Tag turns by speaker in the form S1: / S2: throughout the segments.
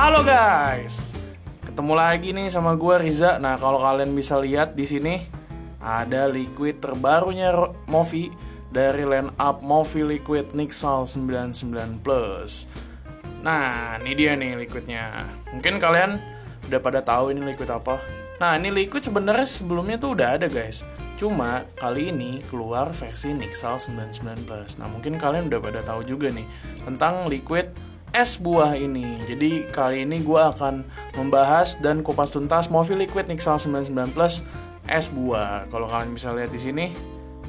S1: Halo guys, ketemu lagi nih sama gue Riza. Nah, kalau kalian bisa lihat di sini ada liquid terbarunya Movi dari line up Movi Liquid Nixal 99 Plus. Nah, ini dia nih liquidnya. Mungkin kalian udah pada tahu ini liquid apa. Nah, ini liquid sebenarnya sebelumnya tuh udah ada guys. Cuma kali ini keluar versi Nixal 99 Plus. Nah, mungkin kalian udah pada tahu juga nih tentang liquid es buah ini. Jadi kali ini gue akan membahas dan kupas tuntas Movi Liquid Nixal 99 Plus es buah. Kalau kalian bisa lihat di sini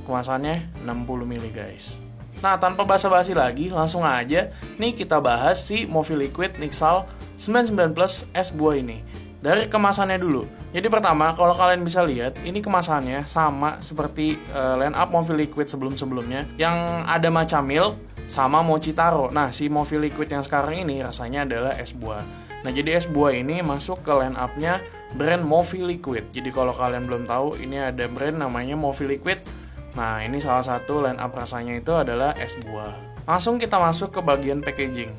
S1: kemasannya 60 ml guys. Nah, tanpa basa-basi lagi, langsung aja nih kita bahas si Movi Liquid Nixal 99 Plus es buah ini. Dari kemasannya dulu. Jadi pertama, kalau kalian bisa lihat, ini kemasannya sama seperti line up Movi Liquid sebelum-sebelumnya yang ada matcha milk sama mochi taro. Nah, si Movi Liquid yang sekarang ini rasanya adalah es buah. Nah, jadi es buah ini masuk ke line up-nya brand Movi Liquid. Jadi kalau kalian belum tahu, ini ada brand namanya Movi Liquid. Nah, ini salah satu line up rasanya itu adalah es buah. Langsung kita masuk ke bagian packaging.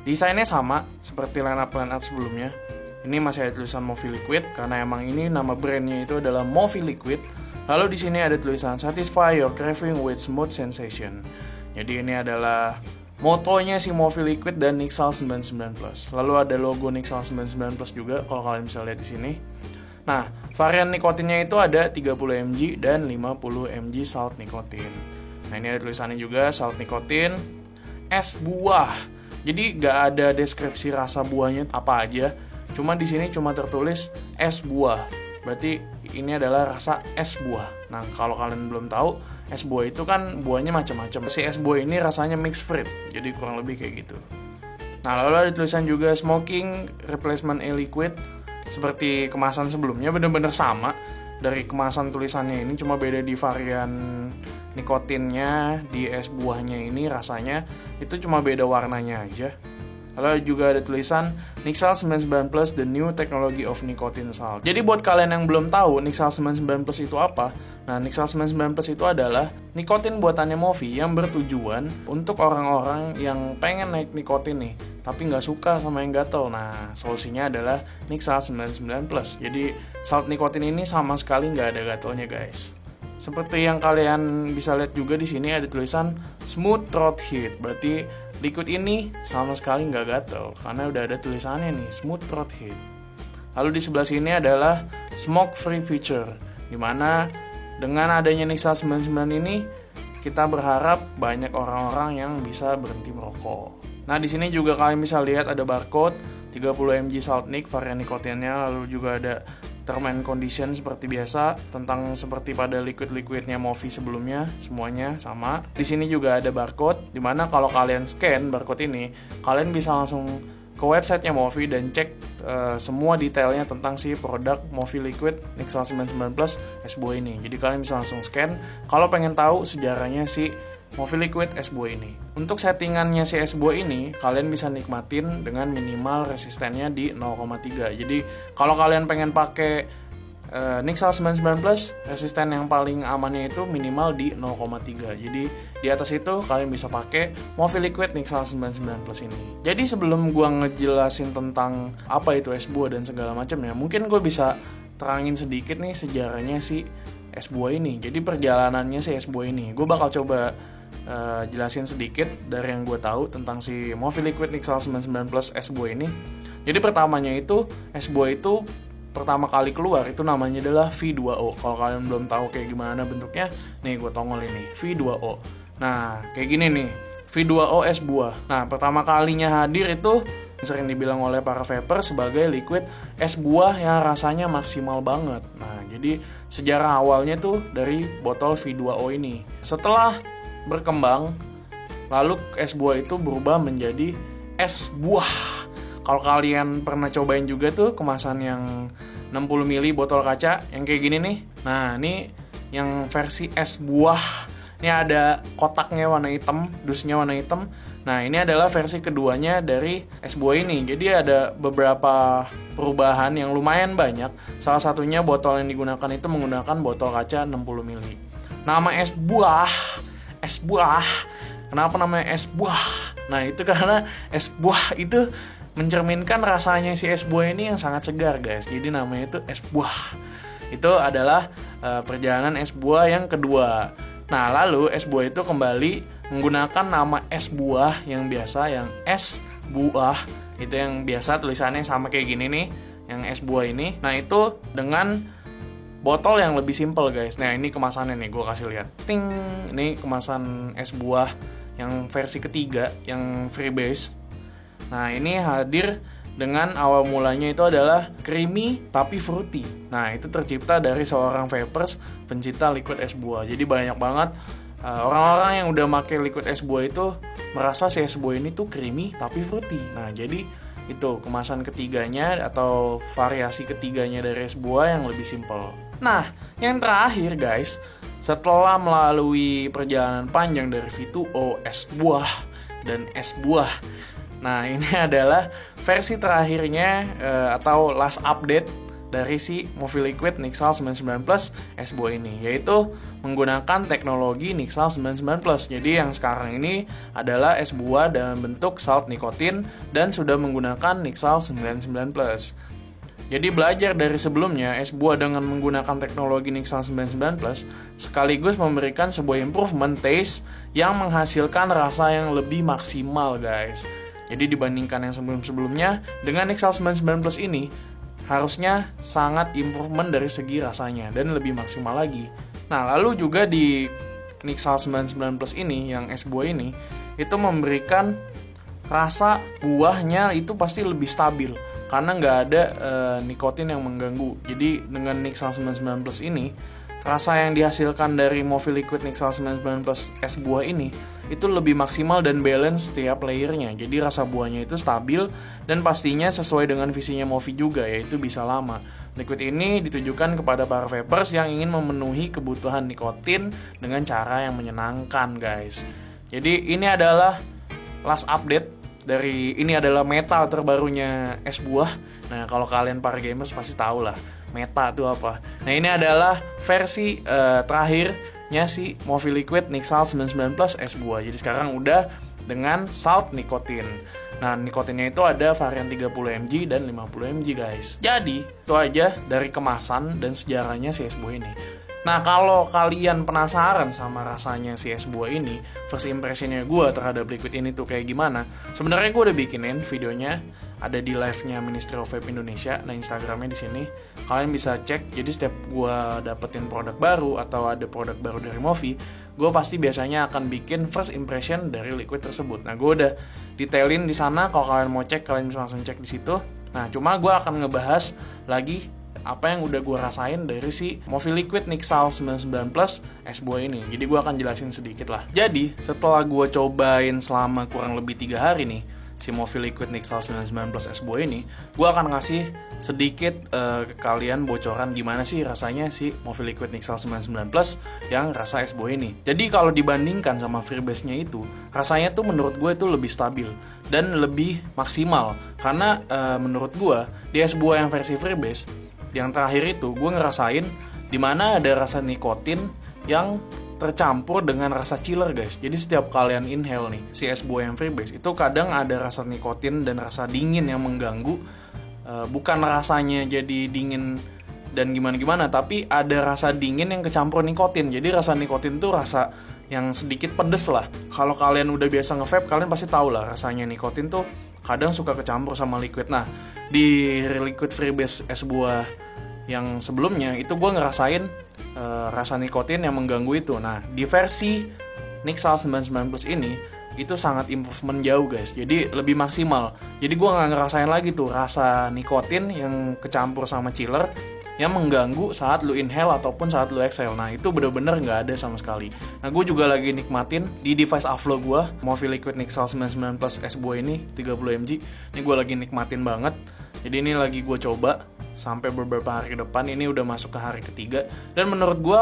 S1: Desainnya sama seperti line up sebelumnya. Ini masih ada tulisan Movi Liquid karena emang ini nama brandnya itu adalah Movi Liquid. Lalu di sini ada tulisan Satisfy your craving with smooth sensation. Jadi ini adalah motonya si Movi Liquid dan Nixal 99 Plus. Lalu ada logo Nixal 99 Plus juga kalau kalian bisa lihat di sini. Nah, varian nikotinnya itu ada 30 mg dan 50 mg salt nikotin. Nah, ini ada tulisannya juga salt nikotin es buah. Jadi gak ada deskripsi rasa buahnya apa aja. Cuma di sini cuma tertulis es buah. Berarti ini adalah rasa es buah. Nah, kalau kalian belum tahu, es buah itu kan buahnya macam-macam. Si es buah ini rasanya mixed fruit. Jadi kurang lebih kayak gitu. Nah, lalu ada tulisan juga smoking replacement e-liquid. Seperti kemasan sebelumnya, benar-benar sama. Dari kemasan tulisannya ini cuma beda di varian nikotinnya, di es buahnya ini rasanya itu cuma beda warnanya aja. Lalu juga ada tulisan Nixal 99 Plus the new technology of nicotine salt. Jadi buat kalian yang belum tahu Nixal 99 Plus itu apa, nah Nixal 99 Plus itu adalah nikotin buatannya Movi yang bertujuan untuk orang-orang yang pengen naik nikotin nih, tapi nggak suka sama yang gatel. Nah, solusinya adalah Nixal 99 Plus. Jadi salt nikotin ini sama sekali nggak ada gatelnya guys. Seperti yang kalian bisa lihat juga di sini ada tulisan smooth throat heat. Berarti liquid ini sama sekali nggak gatel karena udah ada tulisannya nih smooth throat heat. Lalu di sebelah sini adalah smoke free feature, dimana dengan adanya Nixal 99 ini kita berharap banyak orang-orang yang bisa berhenti merokok. Nah, di sini juga kalian bisa lihat ada barcode 30 mg salt nic varian nikotinnya. Lalu juga ada term and condition seperti biasa tentang seperti pada liquid-liquidnya Movi sebelumnya, semuanya sama. Di sini juga ada barcode, dimana kalau kalian scan barcode ini, kalian bisa langsung ke websitenya Movi dan cek semua detailnya tentang si produk Movi Liquid Nixal 99 Plus es buah ini. Jadi kalian bisa langsung scan kalau pengen tahu sejarahnya si Movi Liquid es buah ini. Untuk settingannya si es buah ini, kalian bisa nikmatin dengan minimal resistennya di 0,3. Jadi kalau kalian pengen pakai Nixal 99 Plus, resisten yang paling amannya itu minimal di 0,3. Jadi di atas itu kalian bisa pakai Movi Liquid Nixal 99 Plus ini. Jadi sebelum gua ngejelasin tentang apa itu es buah dan segala macamnya, mungkin gue bisa terangin sedikit nih sejarahnya si es buah ini. Jadi perjalanannya si es buah ini, gue bakal coba jelasin sedikit dari yang gue tahu tentang si Movi Liquid Nixal 99 Plus es buah ini. Jadi pertamanya itu es buah itu pertama kali keluar itu namanya adalah V2O. Kalau kalian belum tahu kayak gimana bentuknya, nih gue tongol ini V2O. Nah, kayak gini nih V2O es buah. Nah, pertama kalinya hadir itu sering dibilang oleh para vapor sebagai liquid es buah yang rasanya maksimal banget. Nah, jadi sejarah awalnya tuh dari botol V2O ini. Setelah berkembang, lalu es buah itu berubah menjadi es buah. Kalau kalian pernah cobain juga tuh kemasan yang 60 ml botol kaca yang kayak gini nih. Nah, ini yang versi es buah. Ini ada kotaknya warna hitam, dusnya warna hitam. Nah, ini adalah versi keduanya dari es buah ini. Jadi ada beberapa perubahan yang lumayan banyak. Salah satunya botol yang digunakan itu menggunakan botol kaca 60 ml. Nama es buah. Kenapa namanya es buah? Nah, itu karena es buah itu mencerminkan rasanya si es buah ini yang sangat segar guys. Jadi namanya itu es buah. Itu adalah perjalanan es buah yang kedua. Nah lalu es buah itu kembali menggunakan nama es buah yang biasa, yang es buah. Itu yang biasa tulisannya sama kayak gini nih, yang es buah ini. Nah itu dengan botol yang lebih simple guys. Nah ini kemasannya nih, gue kasih lihat. Ting, ini kemasan es buah yang versi ketiga, yang freebase. Nah ini hadir dengan awal mulanya itu adalah creamy tapi fruity. Nah itu tercipta dari seorang vapers pencinta liquid es buah. Jadi banyak banget orang-orang yang udah pakai liquid es buah itu merasa si es buah ini tuh creamy tapi fruity. Nah jadi itu kemasan ketiganya atau variasi ketiganya dari es buah yang lebih simple. Nah yang terakhir guys, setelah melalui perjalanan panjang dari V2O, es buah dan es buah, nah ini adalah versi terakhirnya atau last update dari si Movi Liquid Nixal 99 Plus es buah ini, yaitu menggunakan teknologi Nixal 99 Plus. Jadi yang sekarang ini adalah es buah dalam bentuk salt nikotin dan sudah menggunakan Nixal 99 Plus. Jadi belajar dari sebelumnya, es buah dengan menggunakan teknologi Nixal 99 Plus sekaligus memberikan sebuah improvement taste yang menghasilkan rasa yang lebih maksimal guys. Jadi dibandingkan yang sebelum-sebelumnya, dengan Nixal 99 Plus ini harusnya sangat improvement dari segi rasanya dan lebih maksimal lagi. Nah lalu juga di Nixal 99 Plus ini, yang es buah ini, itu memberikan rasa buahnya itu pasti lebih stabil karena nggak ada nikotin yang mengganggu. Jadi dengan Nixal 99 Plus ini, rasa yang dihasilkan dari Movi Liquid Nixal 99 Plus es buah ini itu lebih maksimal dan balance setiap layernya. Jadi rasa buahnya itu stabil dan pastinya sesuai dengan visinya Movi juga, yaitu bisa lama. Liquid ini ditujukan kepada para vapers yang ingin memenuhi kebutuhan nikotin dengan cara yang menyenangkan guys. Jadi ini adalah last update dari, ini adalah meta terbarunya es buah. Nah kalau kalian para gamers pasti tahu lah meta itu apa. Nah ini adalah versi terakhirnya si Movi Liquid Nixal 99 Plus es buah. Jadi sekarang udah dengan salt nikotin. Nah nikotinnya itu ada varian 30 mg dan 50 mg guys. Jadi itu aja dari kemasan dan sejarahnya si es buah ini. Nah kalau kalian penasaran sama rasanya si es buah ini, first impressionnya gue terhadap liquid ini tuh kayak gimana, sebenarnya gue udah bikinin videonya, ada di live-nya Ministry of Vape Indonesia. Nah Instagramnya di sini, kalian bisa cek. Jadi setiap gue dapetin produk baru atau ada produk baru dari Movi, gue pasti biasanya akan bikin first impression dari liquid tersebut. Nah gue udah detailin di sana, kalau kalian mau cek kalian bisa langsung cek di situ. Nah cuma gue akan ngebahas lagi apa yang udah gue rasain dari si Movi Liquid Nixal 99 Plus es buah ini. Jadi gue akan jelasin sedikit lah. Jadi setelah gue cobain selama kurang lebih 3 hari nih si Movi Liquid Nixal 99 Plus es buah ini, gue akan ngasih sedikit ke kalian bocoran gimana sih rasanya si Movi Liquid Nixal 99 Plus yang rasa es buah ini. Jadi kalau dibandingkan sama freebase-nya itu, rasanya tuh menurut gue itu lebih stabil dan lebih maksimal. Karena menurut gue di es buah yang versi freebase yang terakhir itu gue ngerasain dimana ada rasa nikotin yang tercampur dengan rasa chiller guys. Jadi setiap kalian inhale nih si es buah yang freebase itu kadang ada rasa nikotin dan rasa dingin yang mengganggu. Bukan rasanya jadi dingin dan gimana-gimana, tapi ada rasa dingin yang kecampur nikotin. Jadi rasa nikotin tuh rasa yang sedikit pedes lah. Kalau kalian udah biasa nge-vape, kalian pasti tahu lah rasanya nikotin tuh kadang suka kecampur sama liquid. Nah di liquid freebase es buah yang sebelumnya itu gue ngerasain rasa nikotin yang mengganggu itu. Nah di versi Nixal 99 Plus ini itu sangat improvement jauh guys. Jadi lebih maksimal. Jadi gue gak ngerasain lagi tuh rasa nikotin yang kecampur sama chiller yang mengganggu saat lu inhale ataupun saat lu exhale. Nah itu bener-bener gak ada sama sekali. Nah gue juga lagi nikmatin di device Avlo gue, Movi Liquid Nixal 99 Plus es buah ini 30 mg. Ini gue lagi nikmatin banget. Jadi ini lagi gue coba sampai beberapa hari ke depan. Ini udah masuk ke hari ketiga dan menurut gue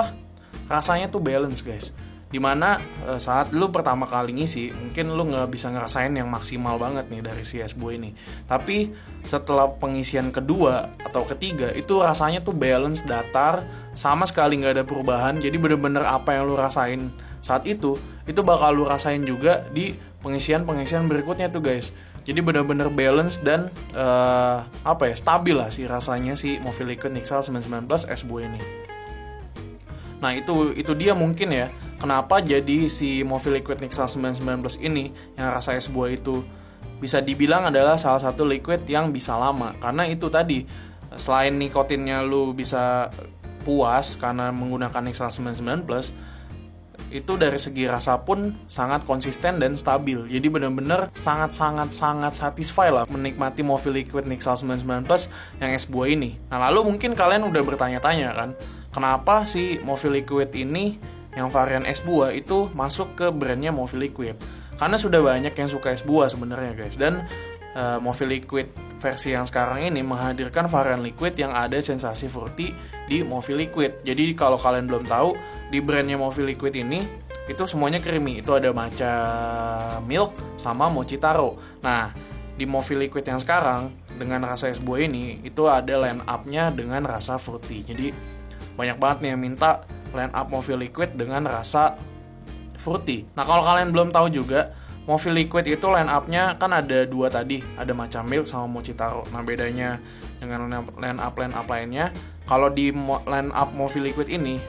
S1: rasanya tuh balance guys. Dimana saat lu pertama kali ngisi mungkin lu gak bisa ngerasain yang maksimal banget nih dari si es buah ini. Tapi setelah pengisian kedua atau ketiga itu rasanya tuh balance, datar, sama sekali gak ada perubahan. Jadi bener-bener apa yang lu rasain saat itu bakal lu rasain juga di pengisian berikutnya tuh guys. Jadi benar-benar balance dan stabil lah sih rasanya si Movi Liquid Nixal 919 S Buah ini. Nah itu dia mungkin ya kenapa jadi si Movi Liquid Nixal 919 ini yang rasa es buah itu bisa dibilang adalah salah satu liquid yang bisa lama. Karena itu tadi, selain nikotinnya lu bisa puas karena menggunakan Nixal 99+, itu dari segi rasa pun sangat konsisten dan stabil. Jadi benar-benar sangat satisfy lah menikmati Movi Liquid Nixal 99+ yang es buah ini. Nah lalu mungkin kalian udah bertanya-tanya kan, kenapa si Movi Liquid ini yang varian es buah itu masuk ke brandnya Movi Liquid? Karena sudah banyak yang suka es buah sebenarnya guys. Dan Movi Liquid versi yang sekarang ini menghadirkan varian liquid yang ada sensasi fruity di Movi Liquid. Jadi kalau kalian belum tahu, di brandnya Movi Liquid ini itu semuanya creamy. Itu ada matcha milk sama mochi taro. Nah, di Movi Liquid yang sekarang dengan rasa es buah ini itu ada line up-nya dengan rasa fruity. Jadi banyak banget nih yang minta line up Movi Liquid dengan rasa fruity. Nah, kalau kalian belum tahu juga, Movi Liquid itu line up-nya kan ada dua tadi, ada matcha milk sama mochi taro. Nah bedanya dengan line up lainnya, kalau di line up Movi Liquid ini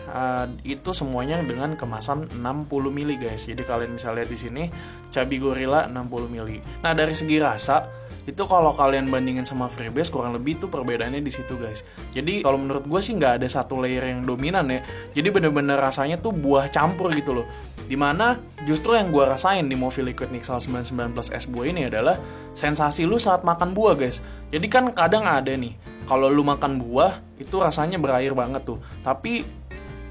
S1: itu semuanya dengan kemasan 60 ml guys. Jadi kalian bisa lihat di sini Chubby Gorilla 60 ml. Nah dari segi rasa itu kalau kalian bandingin sama Freebase kurang lebih tuh perbedaannya di situ guys. Jadi kalau menurut gue sih nggak ada satu layer yang dominan ya. Jadi bener-bener rasanya tuh buah campur gitu loh. Dimana justru yang gue rasain di Movi Liquid Nixal 99+ es buah ini adalah sensasi lu saat makan buah guys. Jadi kan kadang ada nih, kalau lu makan buah itu rasanya berair banget tuh. Tapi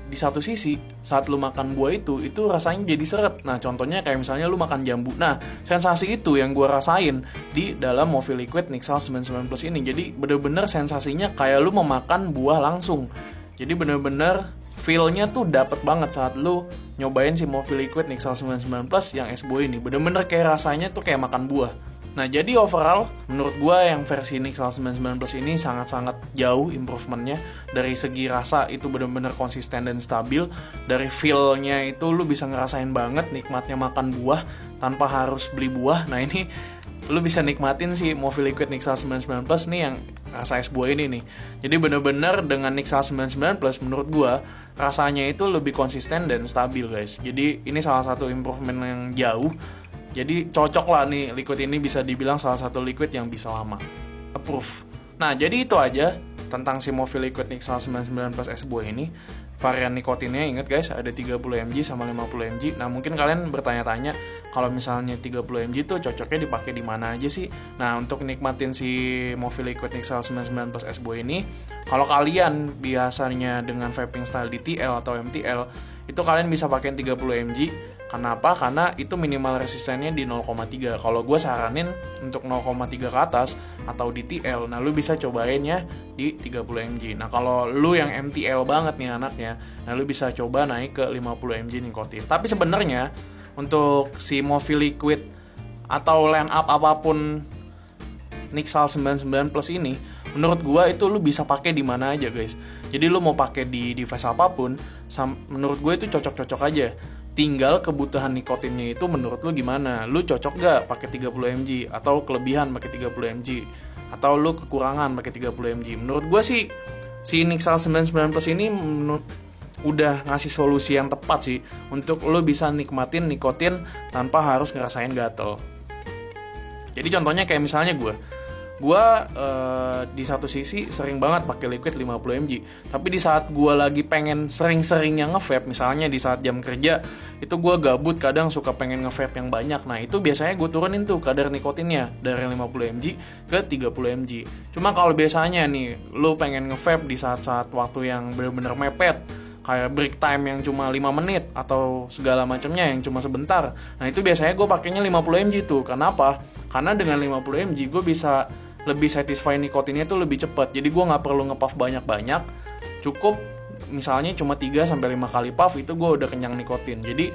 S1: di satu sisi saat lu makan buah itu rasanya jadi seret. Nah contohnya kayak misalnya lu makan jambu. Nah sensasi itu yang gue rasain di dalam Movi Liquid Nixal 99+ ini. Jadi bener-bener sensasinya kayak lu memakan buah langsung. Jadi bener-bener feel-nya tuh dapet banget saat lu nyobain si Movi Liquid Nixal 99+ yang es buah ini. Bener-bener kayak rasanya tuh kayak makan buah. Nah jadi overall menurut gue yang versi Nixal 99+ ini sangat-sangat jauh improvementnya. Dari segi rasa itu benar-benar konsisten dan stabil. Dari feel-nya itu lu bisa ngerasain banget nikmatnya makan buah tanpa harus beli buah. Nah ini lu bisa nikmatin si Movi Liquid Nixal 99+ nih yang rasa es buah ini nih. Jadi benar-benar dengan Nixal 99+ menurut gue rasanya itu lebih konsisten dan stabil guys. Jadi ini salah satu improvement yang jauh. Jadi cocok lah nih liquid ini bisa dibilang salah satu liquid yang bisa lama. Approve. Nah jadi itu aja tentang si Movi Liquid Nixal 99+ es buah ini. Varian nikotinnya ingat guys ada 30 mg sama 50 mg. Nah mungkin kalian bertanya-tanya kalau misalnya 30 mg tuh cocoknya dipakai di mana aja sih? Nah untuk nikmatin si Movi Liquid Nixal 99+ es buah ini, kalau kalian biasanya dengan vaping style DTL atau MTL itu kalian bisa pakai 30 mg. Kenapa? Karena itu minimal resistennya di 0,3. Kalau gue saranin untuk 0,3 ke atas atau DTL, nah lu bisa cobainnya di 30 mg. Nah kalau lu yang MTL banget nih anaknya, nah lu bisa coba naik ke 50 mg nikotin. Tapi sebenarnya untuk si Movi Liquid atau line up apapun Nixal 99+ ini, menurut gue itu lu bisa pakai di mana aja guys. Jadi lu mau pakai di device apapun, menurut gue itu cocok-cocok aja. Tinggal kebutuhan nikotinnya itu menurut lu gimana? Lu cocok gak pakai 30 mg? Atau kelebihan pakai 30 mg? Atau lu kekurangan pakai 30 mg? Menurut gue sih si Nixal 99+ ini udah ngasih solusi yang tepat sih untuk lu bisa nikmatin nikotin tanpa harus ngerasain gatel. Jadi contohnya kayak misalnya gue di satu sisi sering banget pakai liquid 50 mg. Tapi di saat gue lagi pengen sering-seringnya nge-vape, misalnya di saat jam kerja, itu gue gabut kadang suka pengen nge-vape yang banyak. Nah itu biasanya gue turunin tuh kadar nikotinnya dari 50 mg ke 30 mg. Cuma kalau biasanya nih, lu pengen nge-vape di saat-saat waktu yang bener-bener mepet, kayak break time yang cuma 5 menit atau segala macamnya yang cuma sebentar. Nah itu biasanya gue pakainya 50 mg tuh. Kenapa? Karena dengan 50 mg gue bisa lebih satisfy nikotinnya tuh lebih cepat. Jadi gue nggak perlu nge-puff banyak-banyak. Cukup misalnya cuma 3-5 kali puff itu gue udah kenyang nikotin. Jadi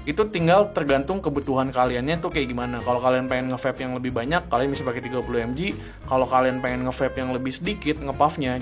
S1: itu tinggal tergantung kebutuhan kaliannya tuh kayak gimana. Kalau kalian pengen nge-vape yang lebih banyak, kalian bisa pakai 30 mg. Kalau kalian pengen nge-vape yang lebih sedikit, nge-puffnya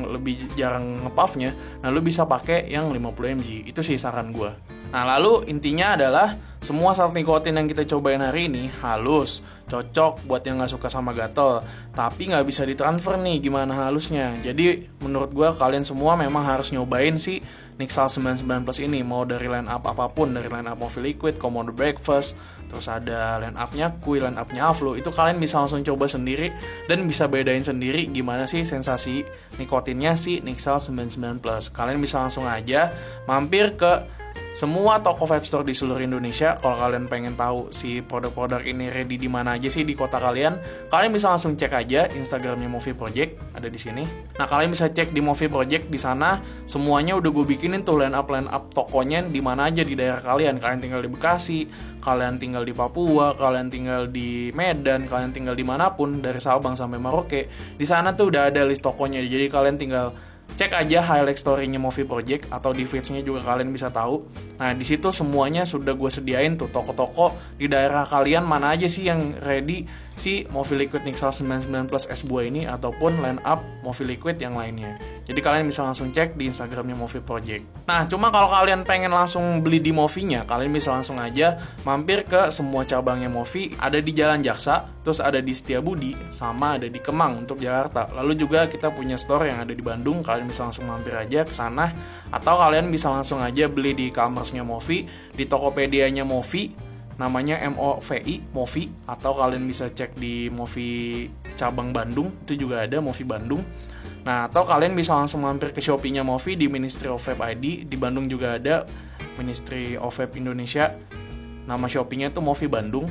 S1: lebih jarang nge-puffnya, nah lu bisa pakai yang 50 mg. Itu sih saran gue. Nah, lalu intinya adalah semua salt nikotin yang kita cobain hari ini halus, cocok buat yang gak suka sama gatel. Tapi gak bisa ditransfer nih gimana halusnya. Jadi menurut gue kalian semua memang harus nyobain si Nixal 99 Plus ini. Mau dari line up apapun, dari line up Movi Liquid, Komodo Breakfast, terus ada line up-nya Kui, line up-nya Aflo. Itu kalian bisa langsung coba sendiri dan bisa bedain sendiri gimana sih sensasi nikotinnya si Nixal 99 Plus. Kalian bisa langsung aja mampir ke semua toko vape store di seluruh Indonesia. Kalau kalian pengen tahu si produk-produk ini ready di mana aja sih di kota kalian, kalian bisa langsung cek aja Instagramnya Movi Project, ada di sini. Nah, kalian bisa cek di Movi Project, di sana semuanya udah gue bikinin tuh line up tokonya di mana aja di daerah kalian. Kalian tinggal di Bekasi, kalian tinggal di Papua, kalian tinggal di Medan, kalian tinggal dimanapun dari Sabang sampai Merauke. Di sana tuh udah ada list tokonya, jadi kalian tinggal cek aja highlight story-nya Movi Project atau di feeds-nya juga kalian bisa tahu. Nah, di situ semuanya sudah gue sediain tuh toko-toko di daerah kalian mana aja sih yang ready si Movi Liquid Nixal 99 Plus S buah ini ataupun line up Movi Liquid yang lainnya. Jadi kalian bisa langsung cek di Instagramnya Movi Project. Nah, cuma kalau kalian pengen langsung beli di Movinya, kalian bisa langsung aja mampir ke semua cabangnya Movi. Ada di Jalan Jaksa, terus ada di Setiabudi, sama ada di Kemang untuk Jakarta. Lalu juga kita punya store yang ada di Bandung. Kalian bisa langsung mampir aja ke sana, atau kalian bisa langsung aja beli di e-commerce-nya Movi, di Tokopedia-nya Movi, namanya MOVI Movi, atau kalian bisa cek di Movi cabang Bandung, itu juga ada Movi Bandung. Nah, atau kalian bisa langsung mampir ke Shopee-nya Movi di Ministry of Vape ID, di Bandung juga ada Ministry of Vape Indonesia, nama Shopee-nya itu Movi Bandung.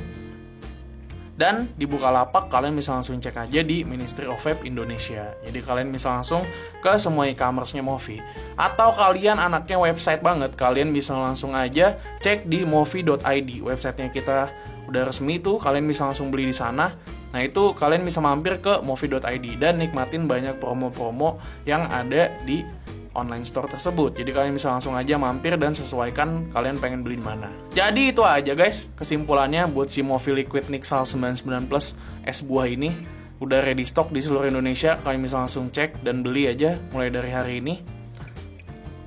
S1: Dan di Bukalapak kalian bisa langsung cek aja di Ministry of Vape Indonesia. Jadi kalian bisa langsung ke semua e-commerce-nya Movi. Atau kalian anaknya website banget, kalian bisa langsung aja cek di movi.id. Websitenya kita udah resmi tuh, kalian bisa langsung beli di sana. Nah, itu kalian bisa mampir ke movi.id dan nikmatin banyak promo-promo yang ada di online store tersebut. Jadi kalian bisa langsung aja mampir dan sesuaikan kalian pengen beli di mana. Jadi itu aja guys kesimpulannya buat si Movi Liquid Nixal 99 Plus es buah ini. Udah ready stock di seluruh Indonesia. Kalian bisa langsung cek dan beli aja mulai dari hari ini.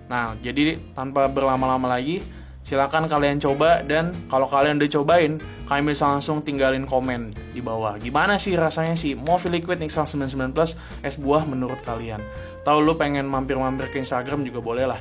S1: Nah, jadi tanpa berlama-lama lagi, silakan kalian coba, dan kalau kalian udah cobain, kalian bisa langsung tinggalin komen di bawah. Gimana sih rasanya sih Movi Liquid Nixal 99 Plus es buah menurut kalian? Atau lu pengen mampir-mampir ke Instagram juga boleh lah.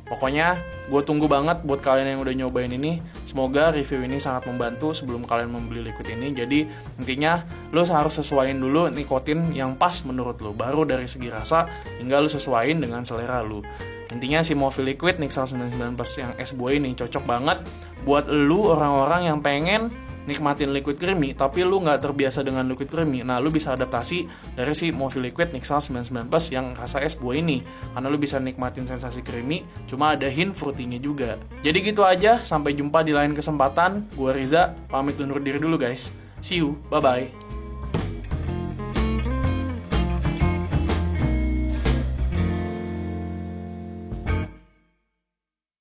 S1: Pokoknya gue tunggu banget buat kalian yang udah nyobain ini. Semoga review ini sangat membantu sebelum kalian membeli liquid ini. Jadi intinya lu harus sesuaiin dulu nikotin yang pas menurut lu, baru dari segi rasa hingga lu sesuaiin dengan selera lu. Intinya si Movi Liquid Nixal 99 Plus yang es buah ini cocok banget buat lu orang-orang yang pengen nikmatin liquid creamy tapi lu nggak terbiasa dengan liquid creamy. Nah, lu bisa adaptasi dari si Movi Liquid Nixal 99 Plus yang rasa es buah ini, karena lu bisa nikmatin sensasi creamy cuma ada hint fruity-nya juga. Jadi gitu aja, sampai jumpa di lain kesempatan. Gua Riza, pamit undur diri dulu guys. See you, bye bye.